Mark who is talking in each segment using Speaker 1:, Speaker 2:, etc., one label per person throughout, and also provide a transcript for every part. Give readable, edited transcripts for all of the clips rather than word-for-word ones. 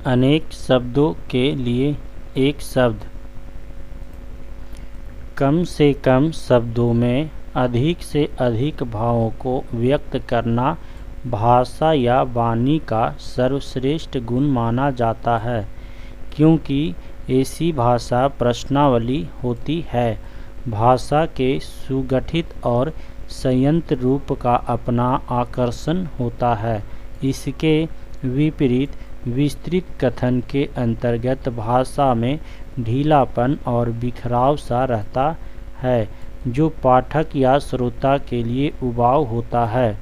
Speaker 1: अनेक शब्दों के लिए एक शब्द। कम से कम शब्दों में अधिक से अधिक भावों को व्यक्त करना भाषा या वाणी का सर्वश्रेष्ठ गुण माना जाता है, क्योंकि ऐसी भाषा प्रश्नावली होती है। भाषा के सुगठित और संयंत्र रूप का अपना आकर्षण होता है। इसके विपरीत विस्तृत कथन के अंतर्गत भाषा में ढीलापन और बिखराव सा रहता है, जो पाठक या श्रोता के लिए उबाऊ होता है,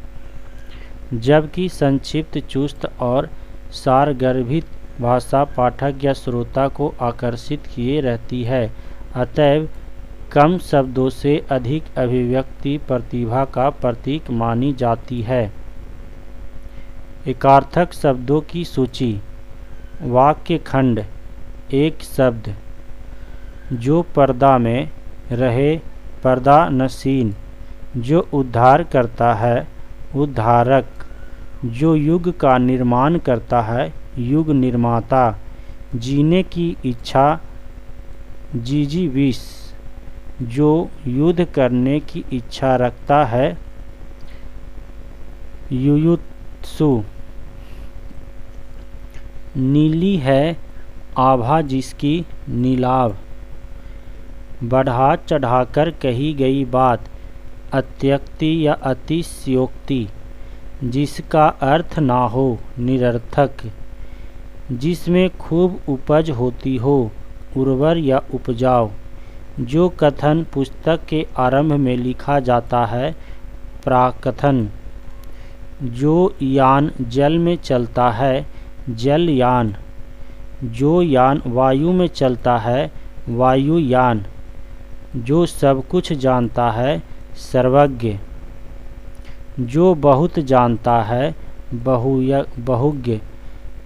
Speaker 1: जबकि संक्षिप्त, चुस्त और सारगर्भित भाषा पाठक या श्रोता को आकर्षित किए रहती है। अतएव कम शब्दों से अधिक अभिव्यक्ति प्रतिभा का प्रतीक मानी जाती है। एकार्थक शब्दों की सूची। वाक्य खंड। एक शब्द। जो पर्दा में रहे, पर्दा नशीन। जो उद्धार करता है, उद्धारक। जो युग का निर्माण करता है, युग निर्माता। जीने की इच्छा, जिजीविष। जो युद्ध करने की इच्छा रखता है, युयुत्सु। नीली है आभा जिसकी नीलाभ। बढ़ा चढ़ाकर कही गई बात, अत्युक्ति या अतिशयोक्ति। जिसका अर्थ ना हो, निरर्थक। जिसमें खूब उपज होती हो, उर्वर या उपजाऊ। जो कथन पुस्तक के आरंभ में लिखा जाता है, प्राकथन। जो यान जल में चलता है, जलयान। जो यान वायु में चलता है, वायुयान। जो सब कुछ जानता है, सर्वज्ञ। जो बहुत जानता है, बहुज्ञ।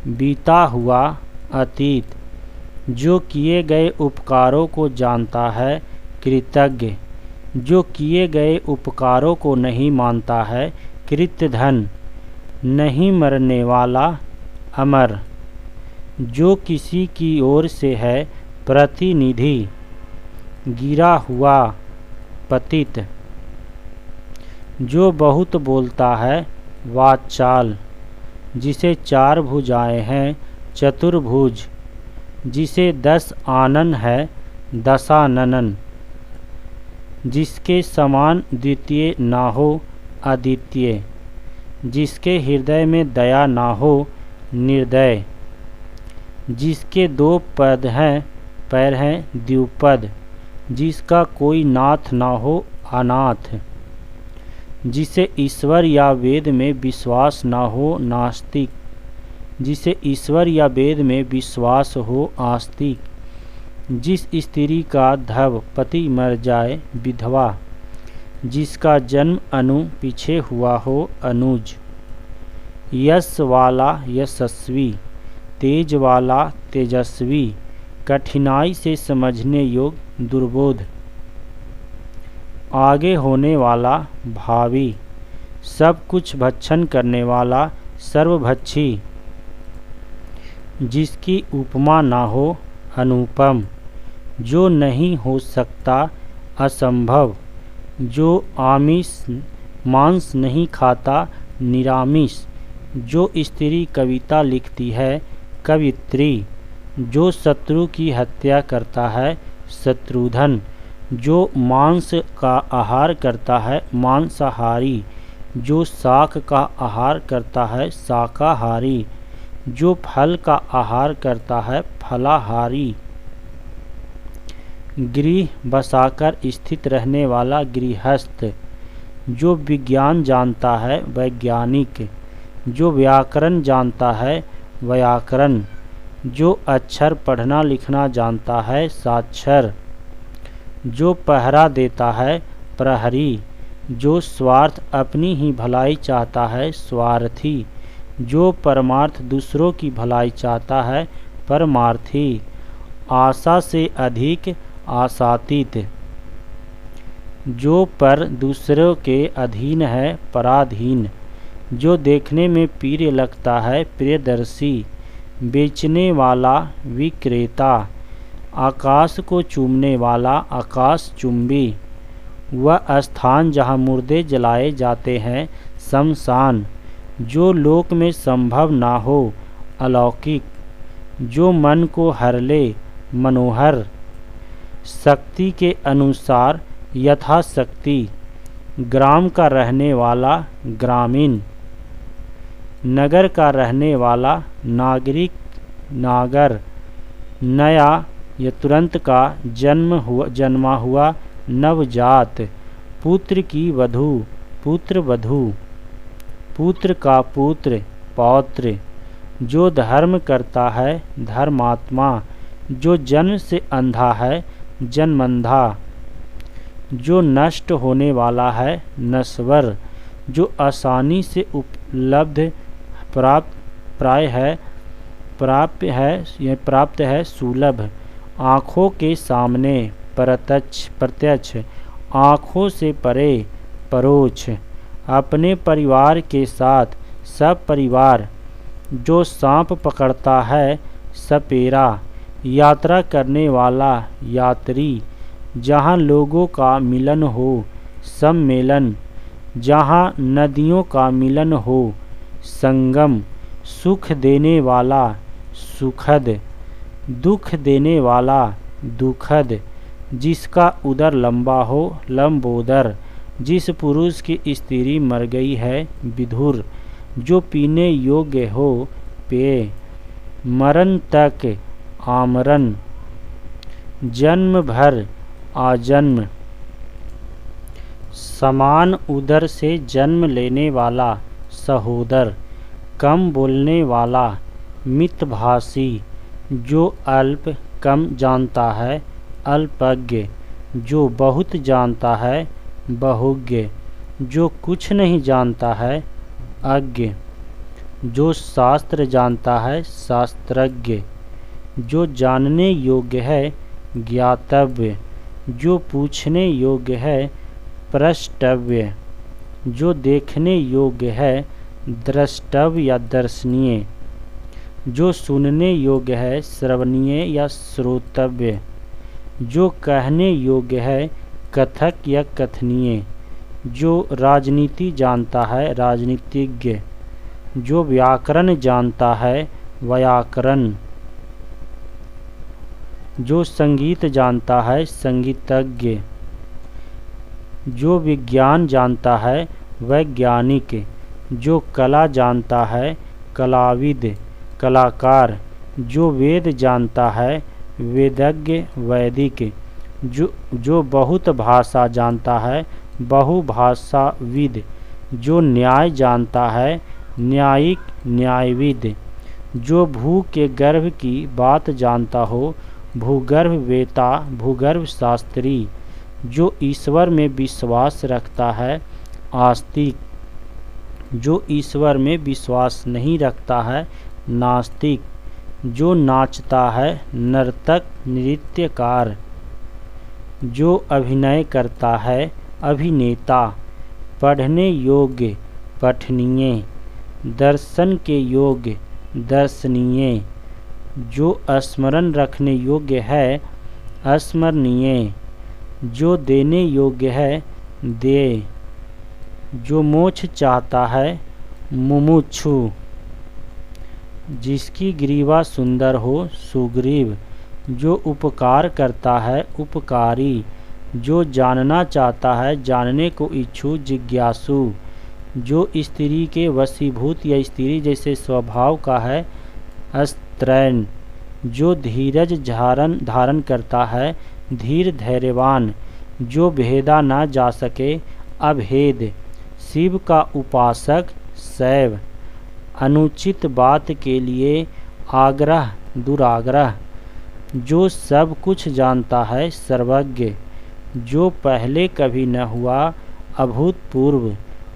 Speaker 1: बीता हुआ, अतीत। जो किए गए उपकारों को जानता है, कृतज्ञ। जो किए गए उपकारों को नहीं मानता है, कृतधन। नहीं मरने वाला, अमर। जो किसी की ओर से है, प्रतिनिधि। गिरा हुआ, पतित। जो बहुत बोलता है, वाचाल। जिसे 4 भुजाएं हैं, चतुर्भुज। जिसे 10 आनन है, दशानन। जिसके समान द्वितीय ना हो, अद्वितीय। जिसके हृदय में दया ना हो, निर्दय। जिसके 2 पैर हैं, द्विपद। जिसका कोई नाथ ना हो, अनाथ। जिसे ईश्वर या वेद में विश्वास ना हो, नास्तिक। जिसे ईश्वर या वेद में विश्वास हो, आस्तिक। जिस स्त्री का धव पति मर जाए, विधवा। जिसका जन्म अनु पीछे हुआ हो, अनुज। यश वाला, यशस्वी। तेज वाला, तेजस्वी। कठिनाई से समझने योग्य, दुर्बोध। आगे होने वाला, भावी। सब कुछ भक्षण करने वाला, सर्वभक्षी। जिसकी उपमा ना हो, अनुपम। जो नहीं हो सकता, असंभव। जो मांस नहीं खाता, निरामिष। जो स्त्री कविता लिखती है, कवित्री। जो शत्रु की हत्या करता है, शत्रुधन। जो मांस का आहार करता है, मांसाहारी। जो शाक का आहार करता है, शाकाहारी। जो फल का आहार करता है, फलाहारी। गृह बसाकर स्थित रहने वाला, गृहस्थ। जो विज्ञान जानता है, वैज्ञानिक। जो व्याकरण जानता है, व्याकरण। जो अक्षर पढ़ना लिखना जानता है, साक्षर। जो पहरा देता है, प्रहरी। जो स्वार्थ अपनी ही भलाई चाहता है, स्वार्थी। जो परमार्थ दूसरों की भलाई चाहता है, परमार्थी। आशा से अधिक, आशातीत। जो पर दूसरों के अधीन है, पराधीन। जो देखने में प्रिय लगता है, प्रियदर्शी। बेचने वाला विक्रेता, आकाश को चूमने वाला आकाश चुंबी, वह स्थान जहाँ मुर्दे जलाए जाते हैं शमशान, जो लोक में संभव ना हो अलौकिक, जो मन को हर ले मनोहर, शक्ति के अनुसार यथाशक्ति, ग्राम का रहने वाला ग्रामीण, नगर का रहने वाला नागरिक नागर, नया या तुरंत का जन्मा हुआ नवजात, पुत्र की वधू पुत्र वधू, पुत्र का पुत्र पौत्र, जो धर्म करता है धर्मात्मा, जो जन्म से अंधा है जन्मंधा, जो नष्ट होने वाला है नश्वर, जो आसानी से उपलब्ध प्राप्त है सुलभ, आँखों के सामने प्रत्यक्ष, आँखों से परे परोक्ष, अपने परिवार के साथ सब परिवार, जो सांप पकड़ता है सपेरा, यात्रा करने वाला यात्री, जहाँ लोगों का मिलन हो सम्मेलन, जहाँ नदियों का मिलन हो संगम, सुख देने वाला सुखद, दुख देने वाला दुखद, जिसका उदर लंबा हो लंबोदर, जिस पुरुष की स्त्री मर गई है विधुर, जो पीने योग्य हो पेय, मरण तक आमरण, जन्म भर आजन्म, समान उदर से जन्म लेने वाला सहोदर, कम बोलने वाला मितभाषी, जो अल्प कम जानता है अल्पज्ञ, जो बहुत जानता है बहुज्ञ, जो कुछ नहीं जानता है अज्ञ, जो शास्त्र जानता है शास्त्रज्ञ, जो जानने योग्य है ज्ञातव्य, जो पूछने योग्य है प्रष्टव्य, जो देखने योग्य है द्रष्टव्य या दर्शनीय, जो सुनने योग्य है श्रवणीय या श्रोतव्य, जो कहने योग्य है कथक या कथनीय, जो राजनीति जानता है राजनीतिज्ञ, जो व्याकरण जानता है व्याकरण, जो संगीत जानता है संगीतज्ञ, जो विज्ञान जानता है वैज्ञानिक, जो कला जानता है कलाविद कलाकार, जो वेद जानता है वेदज्ञ वैदिक, जो बहुत भाषा जानता है बहुभाषाविद, जो न्याय जानता है न्यायिक न्यायविद, जो भू के गर्भ की बात जानता हो भूगर्भ वेता भूगर्भ शास्त्री, जो ईश्वर में विश्वास रखता है आस्तिक, जो ईश्वर में विश्वास नहीं रखता है नास्तिक, जो नाचता है नर्तक नृत्यकार, जो अभिनय करता है अभिनेता, पढ़ने योग्य पठनीय, दर्शन के योग्य दर्शनीय, जो स्मरण रखने योग्य है अस्मरणीय, जो देने योग्य है दे, जो मोक्ष चाहता है मुमुक्षु, जिसकी ग्रीवा सुंदर हो सुग्रीव, जो उपकार करता है उपकारी, जो जानना चाहता है जानने को इच्छु जिज्ञासु, जो स्त्री के वशीभूत या स्त्री जैसे स्वभाव का है अस्त्रैन, जो धीरज धारण करता है धीर धैर्यवान, जो भेदा ना जा सके अभेद, शिव का उपासक शैव, अनुचित बात के लिए आग्रह दुराग्रह, जो सब कुछ जानता है सर्वज्ञ, जो पहले कभी न हुआ अभूतपूर्व,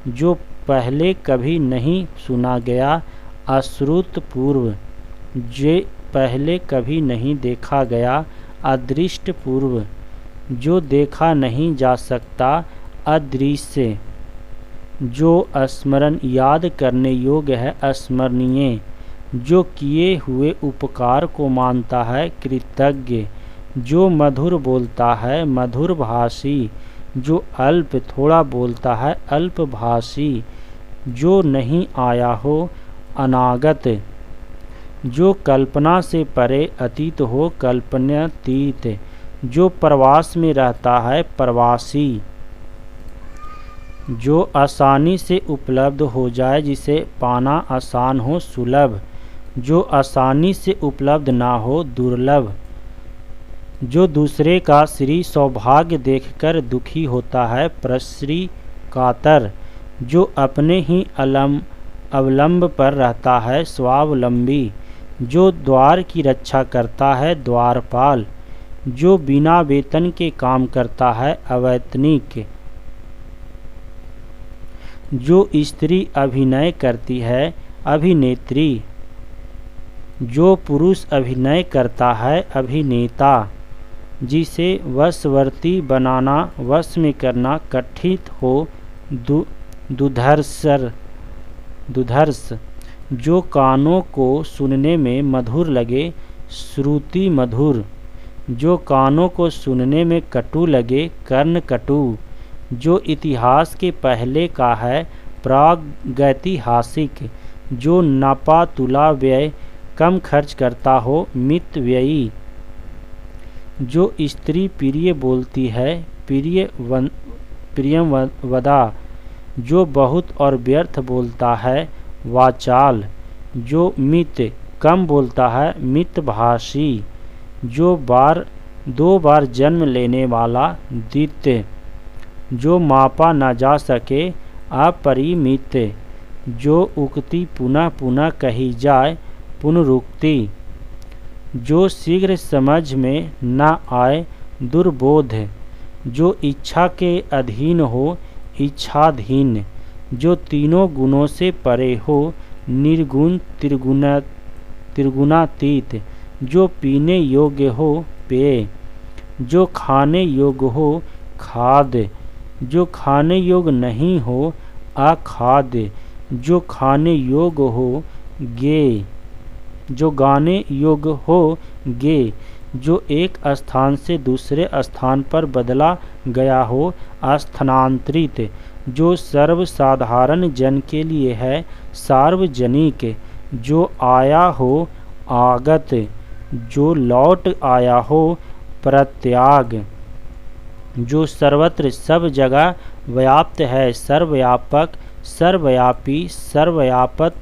Speaker 1: जो पहले कभी नहीं सुना गया अश्रुतपूर्व, जो पहले कभी नहीं देखा गया अदृष्टपूर्व, जो देखा नहीं जा सकता अदृश्य, जो स्मरण याद करने योग्य है अस्मरणीय, जो किए हुए उपकार को मानता है कृतज्ञ, जो मधुर बोलता है मधुर भाषी, जो अल्प थोड़ा बोलता है अल्पभाषी, जो नहीं आया हो अनागत, जो कल्पना से परे अतीत हो कल्पनातीत, जो प्रवास में रहता है प्रवासी, जो आसानी से उपलब्ध हो जाए जिसे पाना आसान हो सुलभ, जो आसानी से उपलब्ध ना हो दुर्लभ, जो दूसरे का श्री सौभाग्य देखकर दुखी होता है प्रश्री कातर, जो अपने ही अवलंब पर रहता है स्वावलंबी, जो द्वार की रक्षा करता है द्वारपाल, जो बिना वेतन के काम करता है अवैतनिक, जो स्त्री अभिनय करती है अभिनेत्री, जो पुरुष अभिनय करता है अभिनेता, जिसे वशवर्ती बनाना वश में करना कठित हो दुधर्ष, जो कानों को सुनने में मधुर लगे श्रुति मधुर, जो कानों को सुनने में कटु लगे कर्ण कटु, जो इतिहास के पहले का है प्रागैतिहासिक, जो नापा तुला व्यय कम खर्च करता हो मित व्ययी, जो स्त्री प्रिय बोलती है प्रियवदा, जो बहुत और व्यर्थ बोलता है वाचाल, जो मित कम बोलता है मितभाषी, जो दो बार जन्म लेने वाला द्वितीय, जो मापा न जा सके अपरिमित, जो उक्ति पुनः पुनः कही जाए पुनरुक्ति, जो शीघ्र समझ में न आए दुर्बोध, जो इच्छा के अधीन हो इच्छाधीन, जो तीनों गुणों से परे हो निर्गुण त्रिगुणातीत, जो पीने योग्य हो पेय, जो खाने योग्य हो खाद्य, जो खाने योग्य नहीं हो अखाद्य, जो खाने योग्य हो गेय, जो गाने योग्य हो गे, जो एक स्थान से दूसरे स्थान पर बदला गया हो स्थानांतरित, जो सर्वसाधारण जन के लिए है सार्वजनिक, जो आया हो आगत, जो लौट आया हो प्रत्याग, जो सर्वत्र सब जगह व्याप्त है सर्वव्यापक सर्वव्यापी सर्वव्यापक,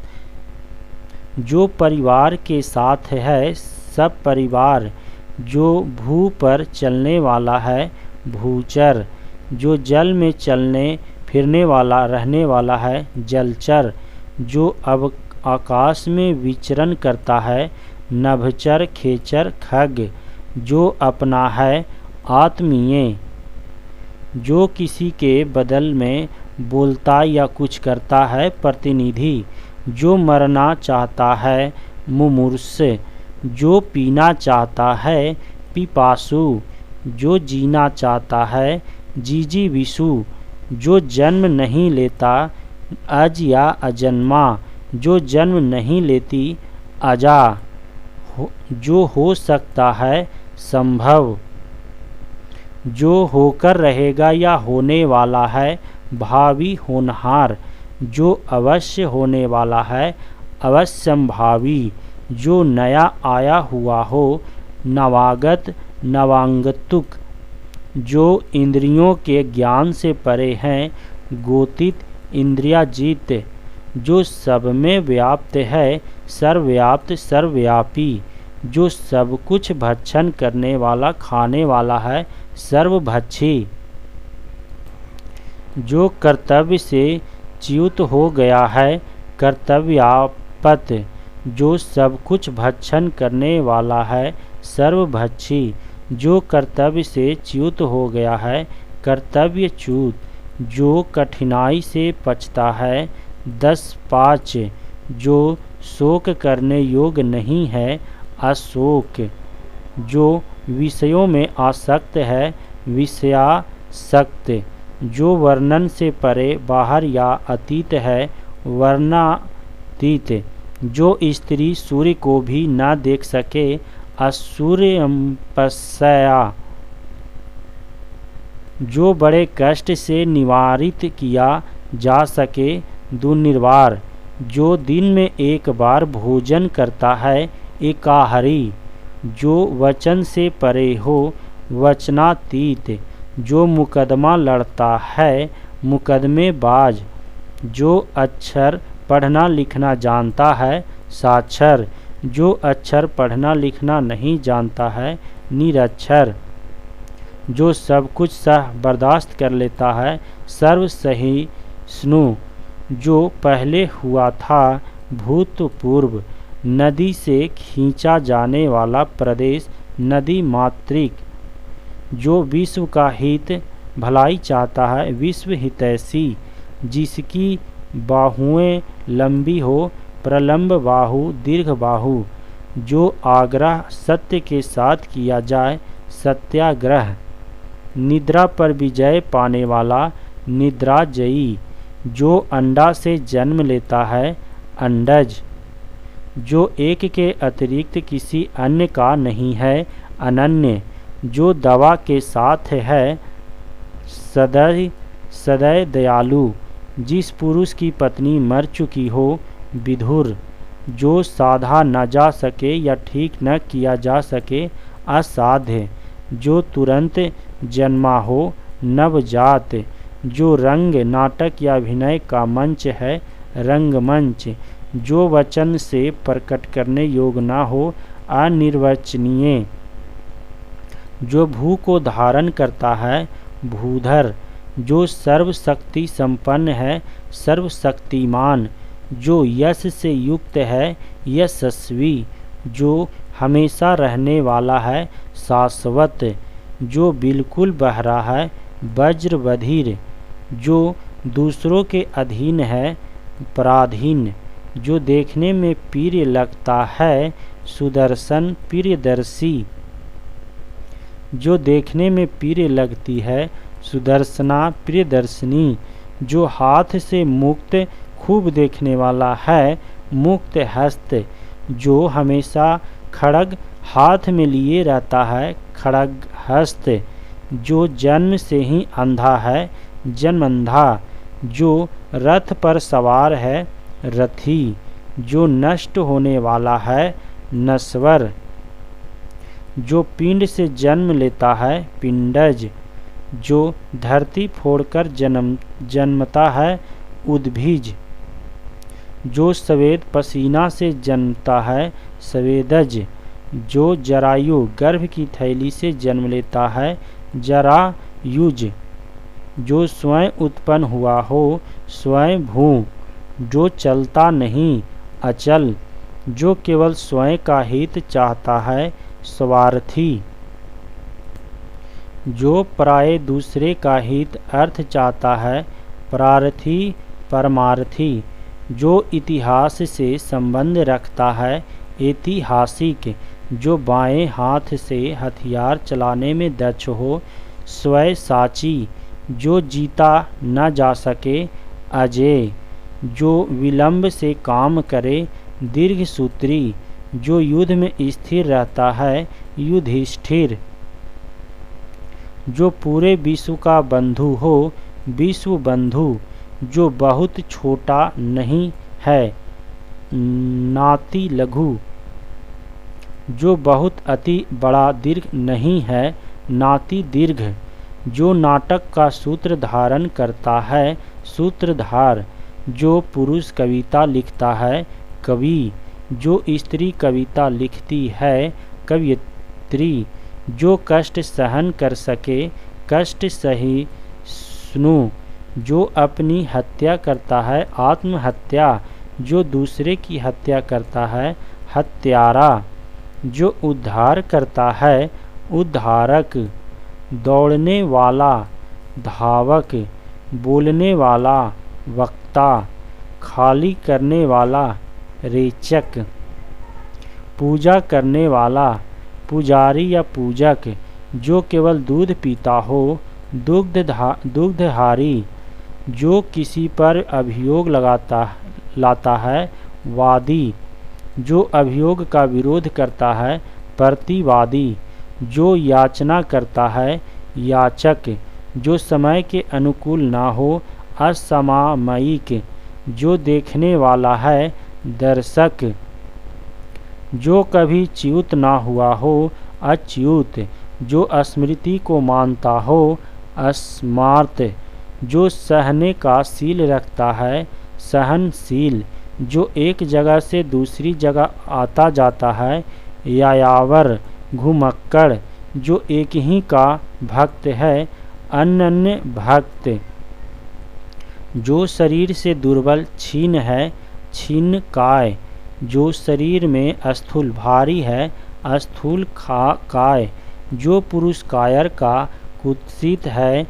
Speaker 1: जो परिवार के साथ है सब परिवार, जो भू पर चलने वाला है भूचर, जो जल में चलने फिरने वाला रहने वाला है जलचर, जो अब आकाश में विचरण करता है नभचर खेचर खग, जो अपना है आत्मीय, जो किसी के बदल में बोलता या कुछ करता है प्रतिनिधि, जो मरना चाहता है मुमूर्ष, जो पीना चाहता है पिपासु, जो जीना चाहता है जिजीविषु, जो जन्म नहीं लेता अज या अजन्मा, जो जन्म नहीं लेती अजा, जो हो सकता है संभव, जो होकर रहेगा या होने वाला है भावी होनहार, जो अवश्य होने वाला है अवश्यंभावी, जो नया आया हुआ हो नवागत नवांगतुक, जो इंद्रियों के ज्ञान से परे हैं गोतित इंद्रियाजीत, जो सब में व्याप्त है सर्वव्याप्त सर्वव्यापी, जो सब कुछ भक्षण करने वाला खाने वाला है सर्वभक्षी, जो कर्तव्य से च्युत हो गया है कर्तव्यापत, जो सब कुछ भक्षण करने वाला है सर्वभक्षी, जो कर्तव्य से च्युत हो गया है कर्तव्यच्युत, जो कठिनाई से पचता है 10-5, जो शोक करने योग्य नहीं है अशोक, जो विषयों में आसक्त है विषयासक्त, जो वर्णन से परे बाहर या अतीत है वर्णातीत, जो स्त्री सूर्य को भी न देख सके, असूर्यपस्या। जो बड़े कष्ट से निवारित किया जा सके, दुर्निवार। जो दिन में एक बार भोजन करता है, एकाहारी। जो वचन से परे हो, वचनातीत। जो मुकदमा लड़ता है, मुकदमेबाज। जो अक्षर पढ़ना लिखना जानता है, साक्षर। जो अक्षर पढ़ना लिखना नहीं जानता है, निरक्षर। जो सब कुछ सह बर्दाश्त कर लेता है, सर्वसहिष्णु। जो पहले हुआ था, भूतपूर्व। नदी से खींचा जाने वाला प्रदेश, नदी मातृक। जो विश्व का हित भलाई चाहता है, विश्व हितैषी। जिसकी बाहुएं लंबी हो, प्रलंब बाहु, दीर्घ बाहु। जो आग्रह सत्य के साथ किया जाए, सत्याग्रह। निद्रा पर विजय पाने वाला, निद्राजयी। जो अंडा से जन्म लेता है, अंडज। जो एक के अतिरिक्त किसी अन्य का नहीं है, अनन्य। जो दवा के साथ है, सदैव दयालु। जिस पुरुष की पत्नी मर चुकी हो, विधुर। जो साधा न जा सके या ठीक न किया जा सके, असाध्य। जो तुरंत जन्मा हो, नवजात। जो रंग, नाटक या अभिनय का मंच है, रंगमंच। जो वचन से प्रकट करने योग्य न हो, अनिर्वचनीय। जो भू को धारण करता है, भूधर। जो सर्वशक्ति संपन्न है, सर्वशक्तिमान। जो यश से युक्त है, यशस्वी। जो हमेशा रहने वाला है, शाश्वत। जो बिल्कुल बहरा है, वज्रबधिर। जो दूसरों के अधीन है, पराधीन। जो देखने में प्रिय लगता है, सुदर्शन, प्रियदर्शी। जो देखने में प्रिय लगती है, सुदर्शना, प्रियदर्शिनी। जो हाथ से मुक्त, खूब देखने वाला है, मुक्त हस्त। जो हमेशा खड्ग हाथ में लिए रहता है, खड्गहस्त। जो जन्म से ही अंधा है, जन्मंधा। जो रथ पर सवार है, रथी। जो नष्ट होने वाला है, नश्वर। जो पिंड से जन्म लेता है, पिंडज। जो धरती फोड़कर जन्मता है, उद्भिज। जो स्वेद पसीना से जन्मता है, स्वेदज। जो जरायु गर्भ की थैली से जन्म लेता है, जरायुज। जो स्वयं उत्पन्न हुआ हो, स्वयं भू। जो चलता नहीं, अचल। जो केवल स्वयं का हित चाहता है, स्वार्थी। जो प्राय दूसरे का हित अर्थ चाहता है, प्रार्थी, परमार्थी। जो इतिहास से संबंध रखता है, ऐतिहासिक। जो बाएं हाथ से हथियार चलाने में दक्ष हो, स्वयसाची। जो जीता न जा सके, अजेय। जो विलंब से काम करे, दीर्घसूत्री। जो युद्ध में स्थिर रहता है, युधिष्ठिर। जो पूरे विश्व का बंधु हो, विश्व बंधु। जो बहुत छोटा नहीं है, नाति लघु। जो बहुत अति बड़ा दीर्घ नहीं है, नाति दीर्घ। जो नाटक का सूत्र धारण करता है, सूत्रधार। जो पुरुष कविता लिखता है, कवि। जो स्त्री कविता लिखती है, कवयित्री। जो कष्ट सहन कर सके, कष्ट सहिष्णु। जो अपनी हत्या करता है, आत्महत्या। जो दूसरे की हत्या करता है, हत्यारा। जो उद्धार करता है, उद्धारक। दौड़ने वाला, धावक। बोलने वाला, वक्ता। खाली करने वाला, रेचक। पूजा करने वाला, पुजारी या पूजक। जो केवल दूध पीता हो, दुग्धहारी। जो किसी पर अभियोग लाता है, वादी। जो अभियोग का विरोध करता है प्रतिवादी, जो याचना करता है याचक, जो समय के अनुकूल ना हो असमामयिक, जो देखने वाला है दर्शक, जो कभी च्युत ना हुआ हो अच्युत, जो स्मृति को मानता हो अस्मार्त, जो सहने का शील रखता है सहनशील, जो एक जगह से दूसरी जगह आता जाता है यायावर घुमक्कड़, जो एक ही का भक्त है अनन्य भक्त, जो शरीर से दुर्बल छीन है छीन काय, जो शरीर में स्थूल भारी है स्थूल काय, जो पुरुष कायर का कुत्सित है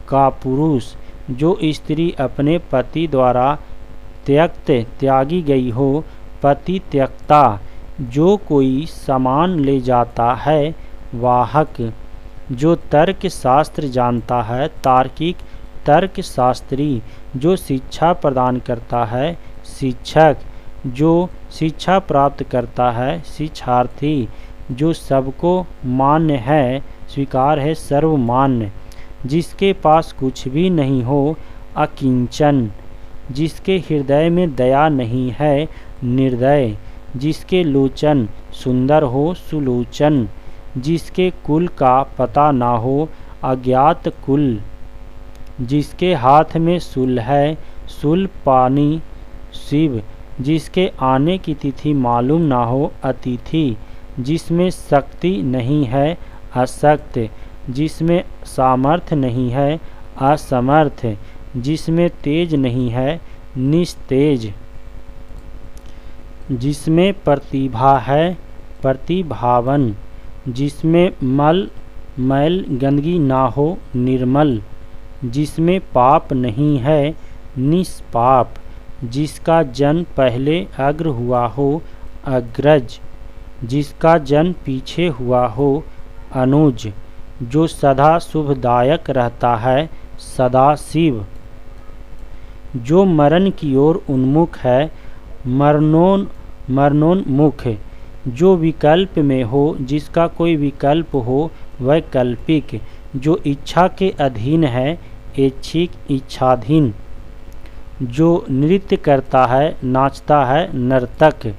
Speaker 1: का पुरुष, जो स्त्री अपने पति द्वारा त्यक्त त्यागी गई हो पति त्यक्ता, जो कोई सामान ले जाता है वाहक, जो तर्क शास्त्र जानता है तार्किक तर्क शास्त्री, जो शिक्षा प्रदान करता है शिक्षक, जो शिक्षा प्राप्त करता है शिक्षार्थी, जो सबको मान्य है स्वीकार है सर्वमान्य, जिसके पास कुछ भी नहीं हो अकिंचन, जिसके हृदय में दया नहीं है निर्दय, जिसके लोचन सुंदर हो सुलोचन, जिसके कुल का पता ना हो अज्ञात कुल, जिसके हाथ में शूल है शूल पानी शिव, जिसके आने की तिथि मालूम ना हो अतिथि, जिसमें शक्ति नहीं है अशक्त, जिसमें सामर्थ्य नहीं है असमर्थ, जिसमें तेज नहीं है निस्तेज, जिसमें प्रतिभा है प्रतिभावन, जिसमें मैल गंदगी ना हो निर्मल, जिसमें पाप नहीं है निष्पाप, जिसका जन्म पहले अग्र हुआ हो अग्रज, जिसका जन्म पीछे हुआ हो अनुज, जो सदा शुभदायक रहता है सदा शिव, जो मरण की ओर उन्मुख है मरणोन्मुख, जो विकल्प में हो जिसका कोई विकल्प हो वैकल्पिक, जो इच्छा के अधीन है ऐच्छिक इच्छाधीन, जो नृत्य करता है नाचता है नर्तक,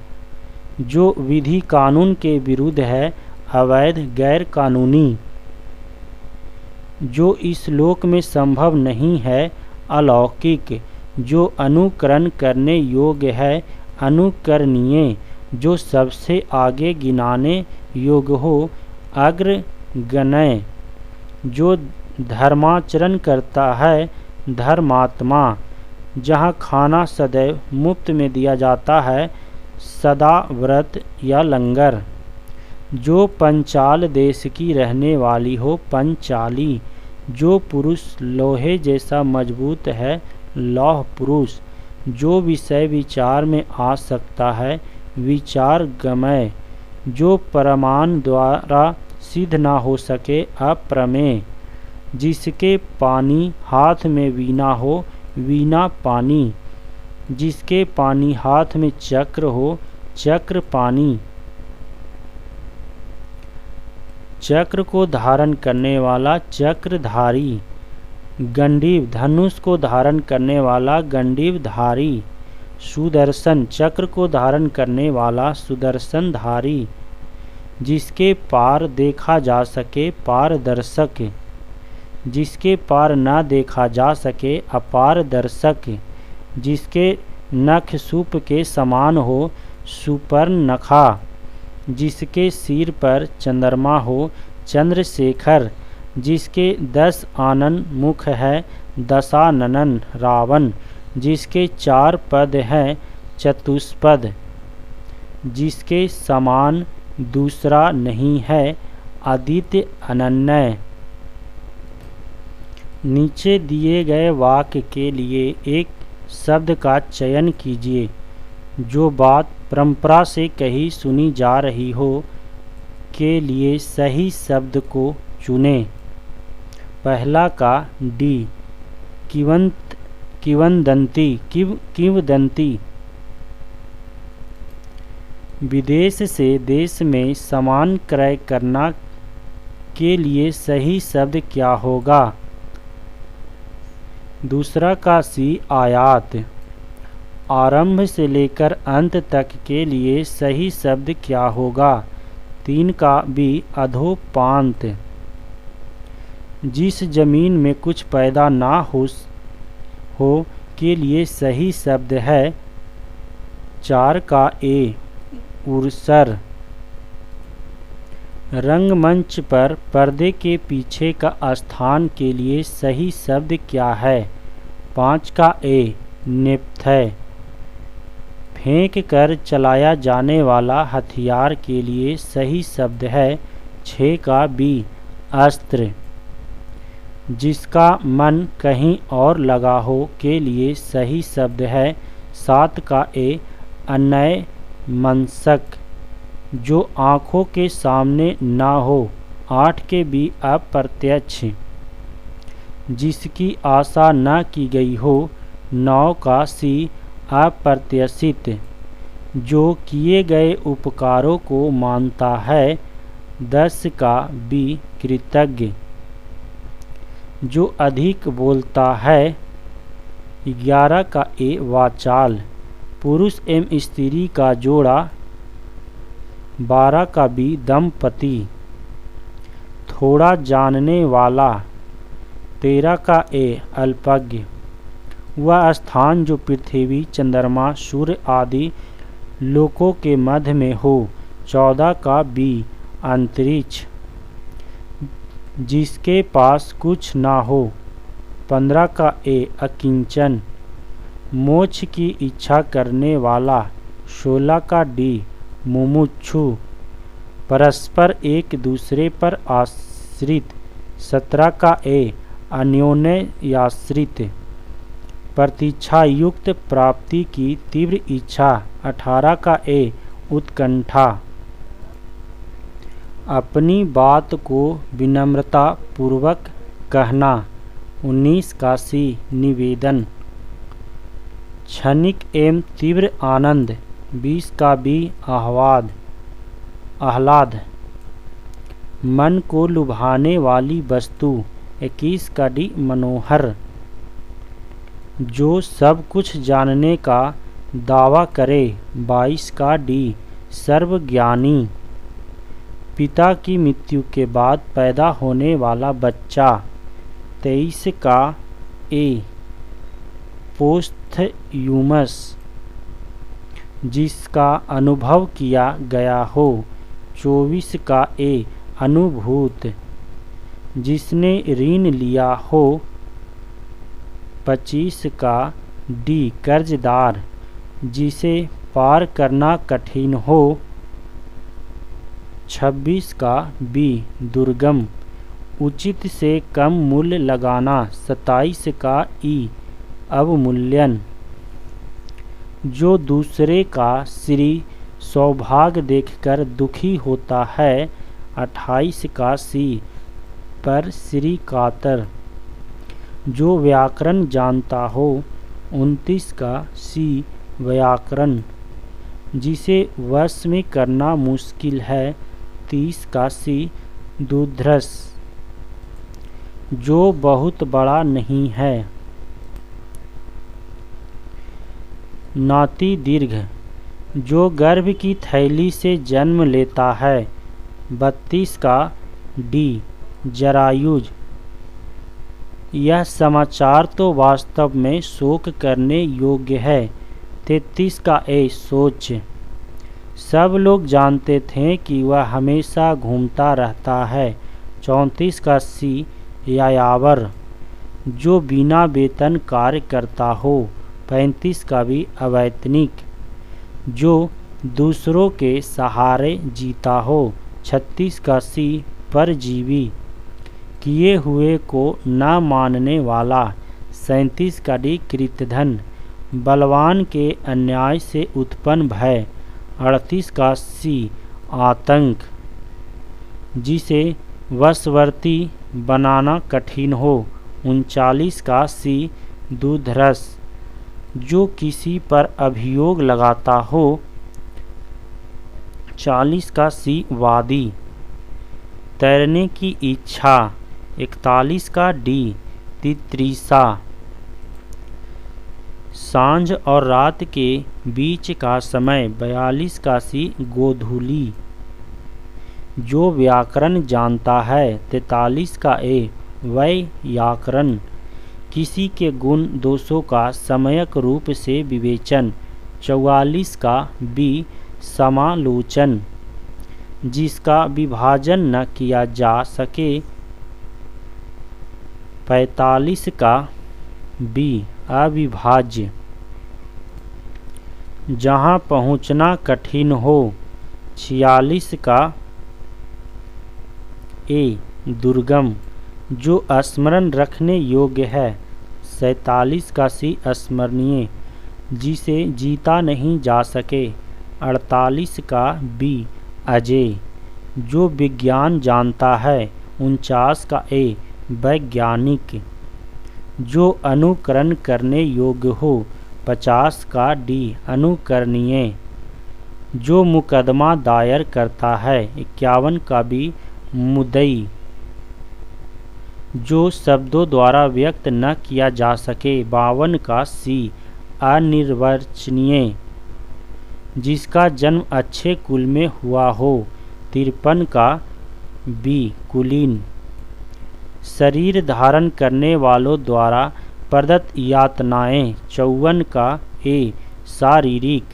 Speaker 1: जो विधि कानून के विरुद्ध है अवैध गैर कानूनी, जो इस लोक में संभव नहीं है अलौकिक, जो अनुकरण करने योग्य है अनुकरणीय, जो सबसे आगे गिनाने योग्य हो अग्रगण्य, जो धर्माचरण करता है धर्मात्मा, जहाँ खाना सदैव मुफ्त में दिया जाता है सदा व्रत या लंगर, जो पंचाल देश की रहने वाली हो पंचाली, जो पुरुष लोहे जैसा मजबूत है लौह पुरुष, जो विषय विचार में आ सकता है विचार गमय, जो प्रमाण द्वारा सिद्ध ना हो सके अप्रमेय, जिसके पानी हाथ में वीणा हो वीणा पानी, जिसके पानी हाथ में चक्र हो चक्र पानी, चक्र को धारण करने वाला चक्रधारी, गंडीव धनुष को धारण करने वाला गंडीवधारी, सुदर्शन चक्र को धारण करने वाला सुदर्शनधारी, जिसके पार देखा जा सके पारदर्शक, जिसके पार न देखा जा सके अपारदर्शक, जिसके नख सूप के समान हो सुपर्णखा, जिसके सिर पर चंद्रमा हो चंद्रशेखर, जिसके 10 आनन मुख है दशानन रावण, जिसके 4 पद हैं चतुष्पद, जिसके समान दूसरा नहीं है आदित्य अनन्य। नीचे दिए गए वाक्य के लिए एक शब्द का चयन कीजिए जो बात परंपरा से कही सुनी जा रही हो के लिए सही शब्द को चुनें। पहला का डी किंवदंती विदेश से देश में सामान क्रय करना के लिए सही शब्द क्या होगा? दूसरा का सी आयात। आरंभ से लेकर अंत तक के लिए सही शब्द क्या होगा? 3 का बी अधोपांत। जिस जमीन में कुछ पैदा ना हो के लिए सही शब्द है 4 का ए उर्सर। रंगमंच पर पर्दे के पीछे का स्थान के लिए सही शब्द क्या है? 5 का ए नेपथ्य। फेंक कर चलाया जाने वाला हथियार के लिए सही शब्द है 6 का बी अस्त्र। जिसका मन कहीं और लगा हो के लिए सही शब्द है 7 का ए अन्यमनस्क। जो आँखों के सामने ना हो 8 के बी अप्रत्यक्ष। जिसकी आशा न की गई हो 9 का सी अप्रत्याशित। जो किए गए उपकारों को मानता है 10 का बी कृतज्ञ। जो अधिक बोलता है 11 का ए वाचाल। पुरुष एवं स्त्री का जोड़ा 12 का बी दंपति। थोड़ा जानने वाला 13 का ए अल्पज्ञ। वह स्थान जो पृथ्वी चंद्रमा सूर्य आदि लोकों के मध्य में हो 14 का बी अंतरिक्ष। जिसके पास कुछ ना हो 15 का ए अकिंचन। मोक्ष की इच्छा करने वाला 16 का डी मुमुक्षु। परस्पर एक दूसरे पर आश्रित 17 का ए अन्योन्याश्रित। प्रतीक्षा युक्त प्राप्ति की तीव्र इच्छा 18 का ए उत्कंठा। अपनी बात को विनम्रता पूर्वक कहना 19 का सी निवेदन। क्षणिक एवं तीव्र आनंद 20 का बी आह्लाद। मन को लुभाने वाली वस्तु 21 का डी मनोहर। जो सब कुछ जानने का दावा करे 22 का डी सर्वज्ञानी। पिता की मृत्यु के बाद पैदा होने वाला बच्चा 23 का ए पोस्थ्यूमस। जिसका अनुभव किया गया हो 24 का ए अनुभूत। जिसने ऋण लिया हो 25 का डी कर्जदार। जिसे पार करना कठिन हो 26 का बी दुर्गम। उचित से कम मूल्य लगाना 27 का ई अवमूल्यन। जो दूसरे का श्री सौभाग्य देखकर दुखी होता है 28 का सी पर श्री कातर। जो व्याकरण जानता हो 29 का सी व्याकरण। जिसे वश में करना मुश्किल है 30 का सी दुर्धर्ष। जो बहुत बड़ा नहीं है नाति दीर्घ। जो गर्भ की थैली से जन्म लेता है 32 का डी जरायुज। यह समाचार तो वास्तव में शोक करने योग्य है 33 का ए सोच। सब लोग जानते थे कि वह हमेशा घूमता रहता है 34 का सी यायावर। जो बिना वेतन कार्य करता हो 35 का भी अवैतनिक। जो दूसरों के सहारे जीता हो 36 का सी परजीवी। किए हुए को न मानने वाला 37 का डी कृतधन। बलवान के अन्याय से उत्पन्न भय 38 का सी आतंक। जिसे वशवर्ती बनाना कठिन हो 39 का सी दुर्धर्ष। जो किसी पर अभियोग लगाता हो 40 का सी वादी, तैरने की इच्छा। 41 का डी तितरीसा, सांझ और रात के बीच का समय। 42 का सी गोधूली, जो व्याकरण जानता है। 43 का ए व्याकरण, किसी के गुण दोषों का सम्यक रूप से विवेचन। 44 का बी समालोचन, जिसका विभाजन न किया जा सके। 45 का बी अविभाज्य, जहाँ पहुँचना कठिन हो। 46 का ए दुर्गम, जो स्मरण रखने योग्य है। 47 का सी स्मरणीय, जिसे जीता नहीं जा सके। 48 का बी अजय, जो विज्ञान जानता है। 49 का ए वैज्ञानिक, जो अनुकरण करने योग्य हो। 50 का डी अनुकरणीय, जो मुकदमा दायर करता है। 51 का बी मुद्दई, जो शब्दों द्वारा व्यक्त न किया जा सके। 52 का सी अनिर्वचनीय, जिसका जन्म अच्छे कुल में हुआ हो। 53 का बी कुलीन, शरीर धारण करने वालों द्वारा प्रदत्त यातनाएं। 54 का ए शारीरिक,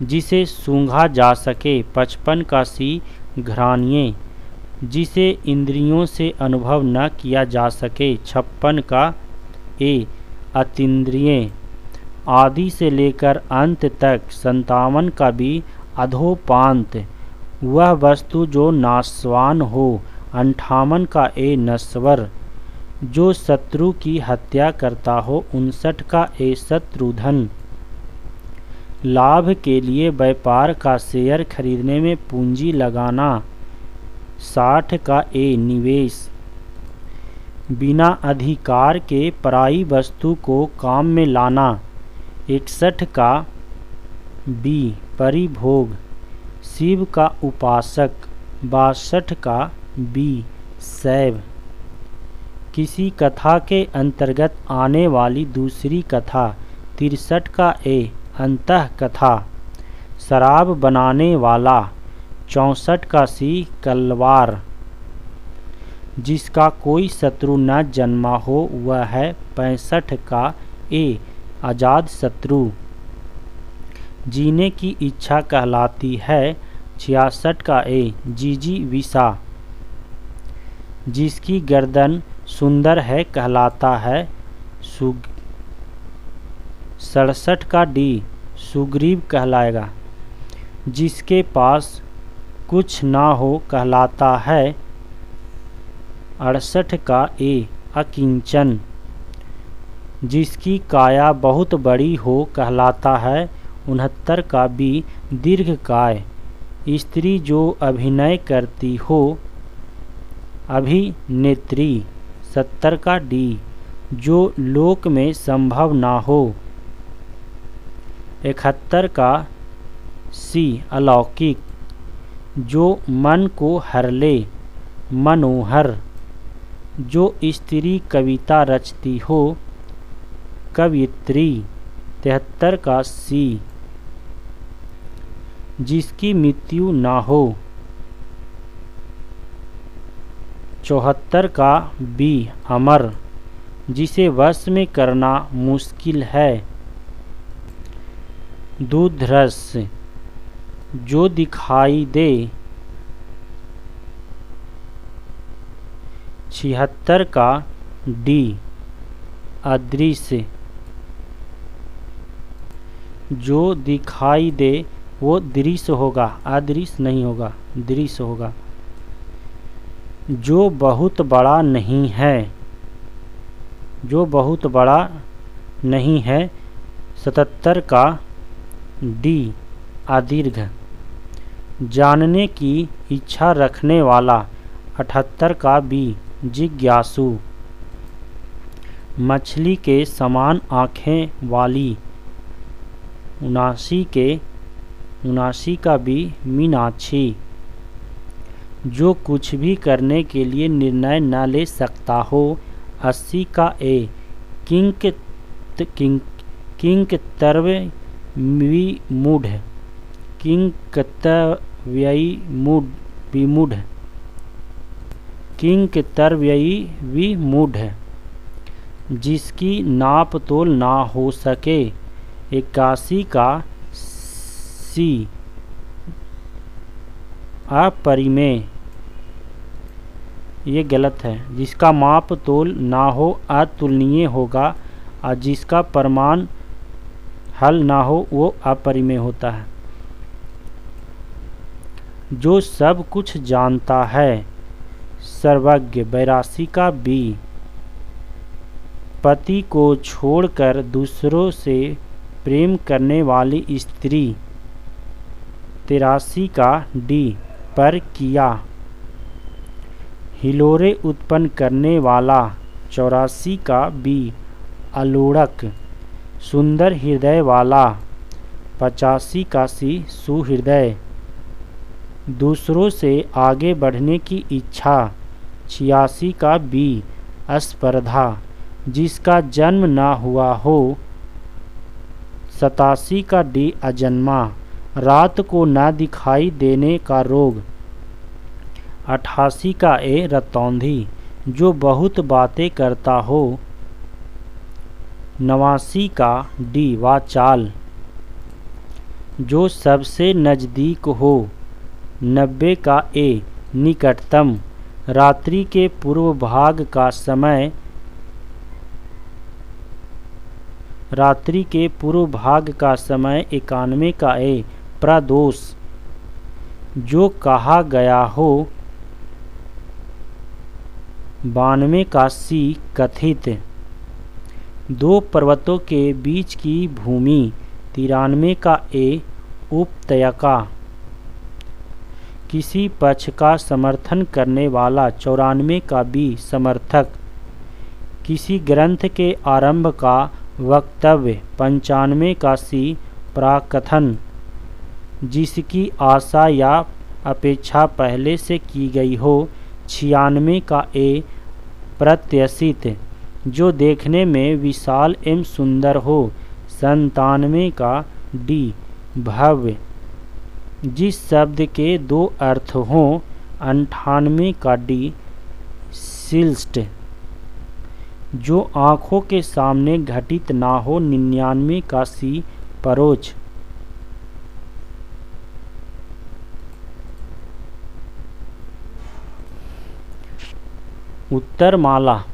Speaker 1: जिसे सूंघा जा सके। 55 का सी घ्राणीय, जिसे इंद्रियों से अनुभव न किया जा सके। 56 का ए अतीन्द्रिय, आदि से लेकर अंत तक। 57 का बी अधोपांत, वह वस्तु जो नाशवान हो। 58 का ए नश्वर, जो शत्रु की हत्या करता हो। 59 का ए शत्रुधन, लाभ के लिए व्यापार का शेयर खरीदने में पूंजी लगाना। 60 का ए निवेश, बिना अधिकार के पराई वस्तु को काम में लाना। 61 का बी परिभोग, शिव का उपासक। 62 का बी शैव, किसी कथा के अंतर्गत आने वाली दूसरी कथा। 63 का ए अंतः कथा, शराब बनाने वाला। 64 का सी कलवार, जिसका कोई शत्रु न जन्मा हो वह है। 65 का ए आजाद शत्रु, जीने की इच्छा कहलाती है। 66 का ए जिजीविषा, जिसकी गर्दन सुंदर है कहलाता है। 67 का डी सुग्रीव कहलाएगा, जिसके पास कुछ ना हो कहलाता है। 68 का ए अकिंचन, जिसकी काया बहुत बड़ी हो कहलाता है। 69 का बी दीर्घकाय, स्त्री जो अभिनय करती हो। अभिनेत्री। 70 का डी जो लोक में संभव ना हो। 71 का सी अलौकिक, जो मन को हर ले। मनोहर, जो स्त्री कविता रचती हो। कवियत्री। 73 का सी जिसकी मृत्यु ना हो। 74 का बी अमर, जिसे वश में करना मुश्किल है। दुधरस, जो दिखाई दे। 76 का डी अदृश्य, जो दिखाई दे वो दृश्य होगा, अदृश्य नहीं होगा, दृश्य होगा। जो बहुत बड़ा नहीं है, जो बहुत बड़ा नहीं है। 77 का डी अदीर्घ, जानने की इच्छा रखने वाला। 78 का बी जिज्ञासु, मछली के समान आँखें वाली। 79 के 79 का बी मीनाक्षी। जो कुछ भी करने के लिए निर्णय न ले सकता हो। 80 का ए किंकर्तव्यविमूढ़। किंकर्तव्यविमूढ़ जिसकी नाप तोल ना हो सके। 81 का सी अपरिमेय। ये गलत है। जिसका माप तोल ना हो अतुलनीय होगा, और जिसका प्रमाण हल ना हो वो अपरिमेय होता है। जो सब कुछ जानता है सर्वज्ञ। 82 का बी पति को छोड़कर दूसरों से प्रेम करने वाली स्त्री। 83 का डी पर किया हिलोरे उत्पन्न करने वाला। 84 का बी आलोड़क सुंदर हृदय वाला। 85 का सी सुहृदय दूसरों से आगे बढ़ने की इच्छा। 86 का बी स्पर्धा जिसका जन्म ना हुआ हो। 87 का डी अजन्मा रात को न दिखाई देने का रोग। 88 का ए रतौंधी जो बहुत बातें करता हो। 89 का डी वाचाल जो सबसे नज़दीक हो। 90 का ए निकटतम रात्रि के पूर्व भाग का समय। 91 का ए प्रदोष जो कहा गया हो। 92 का सी कथित दो पर्वतों के बीच की भूमि। 93 का ए उपत्यका किसी पक्ष का समर्थन करने वाला। 94 का बी समर्थक किसी ग्रंथ के आरंभ का वक्तव्य। 95 का सी प्राकथन जिसकी आशा या अपेक्षा पहले से की गई हो। 96 का ए प्रत्याशित जो देखने में विशाल एवं सुंदर हो। 97 का डी भव्य जिस शब्द के दो अर्थ हों। 98 का डी शिष्ट जो आँखों के सामने घटित ना हो। 99 का सी परोक्ष उत्तरमाला